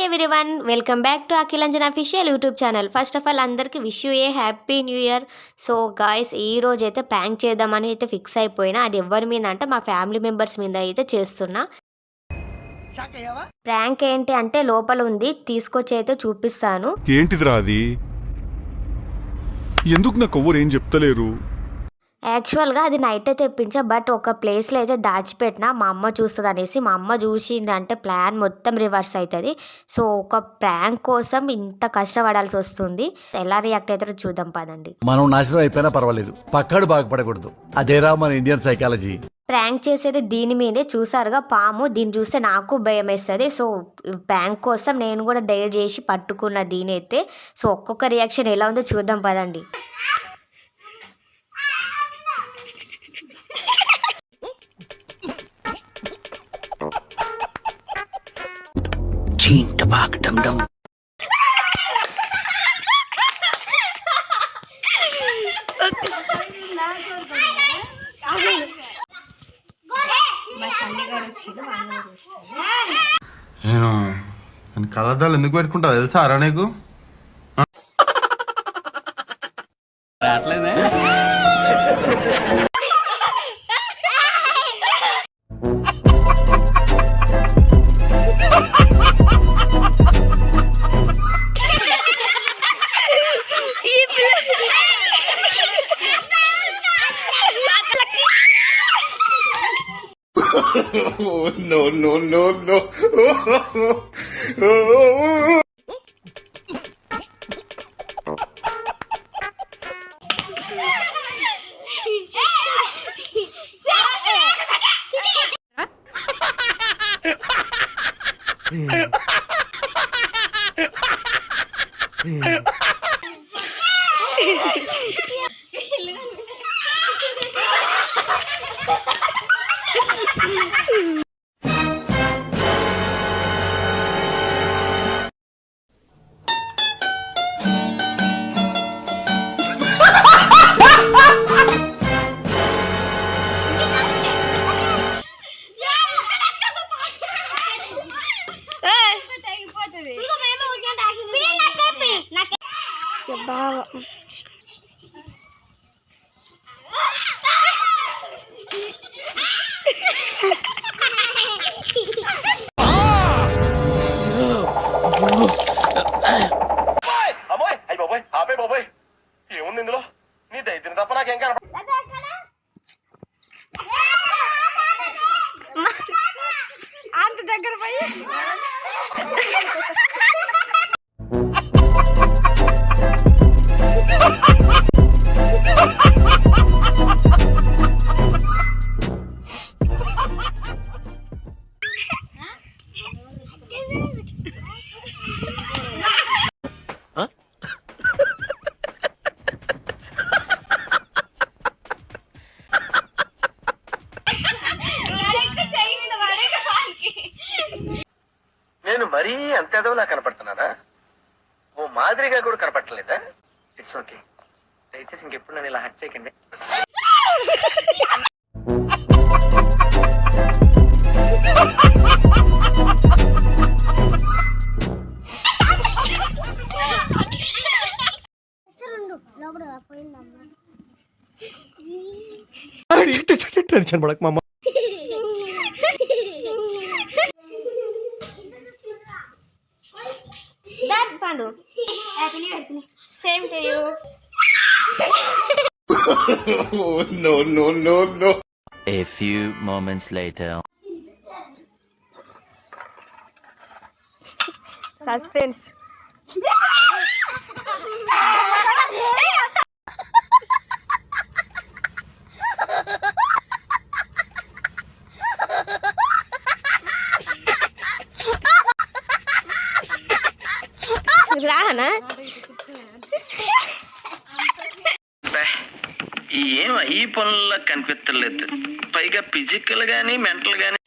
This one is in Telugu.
Everyone, welcome back to Akhilanjan official YouTube channel. First of all అందరికీ wish you a happy new year. So guys, ఈ రోజు అయితే ప్రాంక్ చేద్దామని అయితే ఫిక్స్ అయిపోయినా. అది ఎవరి మీద అంటే మా ఫ్యామిలీ మెంబర్స్ మీద అయితే చేస్తున్నా. ప్రాంక్ ఏంటి అంటే లోపల ఉంది, తీసుకొచ్చి అయితే చూపిస్తాను. ఏంటిదిరా అది? ఎందుకు నాకు ఎవరు ఏం చెప్తలేరు? యాక్చువల్గా అది నైటే తెప్పించా, బట్ ఒక ప్లేస్లో అయితే దాచిపెట్టినా. మా అమ్మ చూస్తుంది అనేసి, మా అమ్మ చూసింది అంటే ప్లాన్ మొత్తం రివర్స్ అవుతుంది. సో ఒక ప్రాంక్ కోసం ఇంత కష్టపడాల్సి వస్తుంది. ఎలా రియాక్ట్ అవుతారో చూద్దాం పదండి. మనం నాశనం అయిపోయినా పర్వాలేదు, పక్కడు బాగుపడకూడదు. అదేరా మన ఇండియన్ సైకాలజీ. ప్రాంక్ చేసేది దీని మీదే. చూసారుగా పాము, దీన్ని చూస్తే నాకు భయం వేస్తుంది. సో ప్రాంక్ కోసం నేను కూడా డైర్ చేసి పట్టుకున్న దీని అయితే. సో ఒక్కొక్క రియాక్షన్ ఎలా ఉందో చూద్దాం పదండి. నేను కళ్ళద్దాలు ఎందుకు పెట్టుకుంటా తెలుసా అరా నీకు? No, no, no, no. అమ్మాయి అయ్యి బాబాయ్, ఆపే బాబాయ్, ఏముంది ఇందులో? నీ దైత్యం తప్ప నాకేం కనపడ. అంత దగ్గర పోయి నేను మరీ అంత ఎదవలా కనపడుతున్నానా? ఓ మాదిరిగా కూడా కనపడలేదా? ఇట్స్ ఓకే, దయచేసి ఇంకెప్పుడు నన్ను ఇలా హట్ చేయకండి. టెన్షన్ పడక మామ. పండు same to you. No, no, no, no. A few moments later. Suspense. రానా ఏం ఈ పనుల్లో కనిపించలేదు. పైగా ఫిజికల్ గానీ మెంటల్ గానీ